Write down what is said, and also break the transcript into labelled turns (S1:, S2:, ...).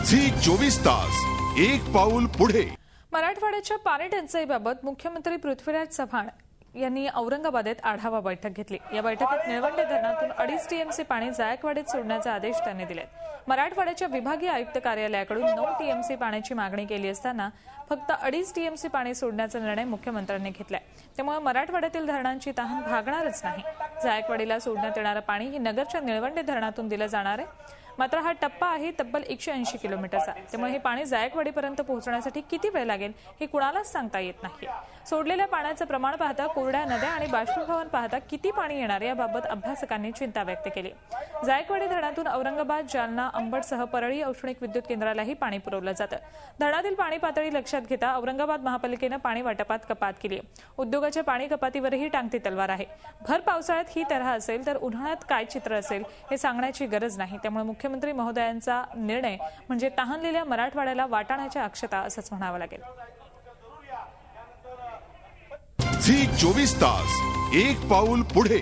S1: Zee 24 तास एक पाऊल पुढे।
S2: मराठवाड्याच्या पाणी टंचाईबाबत मुख्यमंत्री पृथ्वीराज चव्हाण यांनी औरंगाबादेत आढावा बैठक घेतली। या बैठकीत निळवंडे धरणातून 2.5 टीएमसी पाणी जायकवाडीत सोडण्याचे आदेश त्यांनी दिले। मराठवाड्याच्या विभागीय आयुक्त कार्यालयाकडून 9 टीएमसी पाण्याची मागणी केली असताना फक्त 2.5 टीएमसी पाणी सोडण्याचा निर्णय मुख्यमंत्र्यांनी घेतलाय। त्यामुळे मराठवाड्यातील धरणांची तहान भागणारच नाही। जायकवाडीला सोडण्यात येणारे पाणी हे नगरच्या निळवंडे धरणातून दिले जाणार आहे। मात्र हा टप्पा आहे तब्बल 180 किलोमीटरचा। त्यामुळे हे पाणी जायकवाडीपर्यंत पोहोचण्यासाठी किती वेळ लागेल हे कुणालाच सांगता येत नाही। सोडलेल्या पाण्याचं प्रमाण पाहता कोरड्या नद्या आणि बाष्पीभवन पाहता किती पाणी येणार याबाबत अभ्यासकांनी चिंता व्यक्त केली। जायकवाडी धरणातून औरंगाबाद, जालना, अंबडसह परळी औष्णिक विद्युत केंद्रालाही पाणी पुरवलं जातं। धरणातील पाणी पातळी लक्षात घेता औरंगाबाद महापालिकेनं पाणी वाटपात कपात केली आहे। उद्योगाच्या पाणी कपातीवरही टांगती तलवार आहे। भर पावसाळ्यात ही तऱ्हा असेल तर उन्हाळ्यात काय चित्र असेल हे सांगण्याची गरज नाही। त्यामुळे मुख्यमंत्री महोदयांचा निर्णय म्हणजे तहानलेल्या मराठवाड्याला वाटाण्याच्या अक्षता असंच म्हणावं लागेल।
S1: झी 24 तास एक पाऊल पुढे।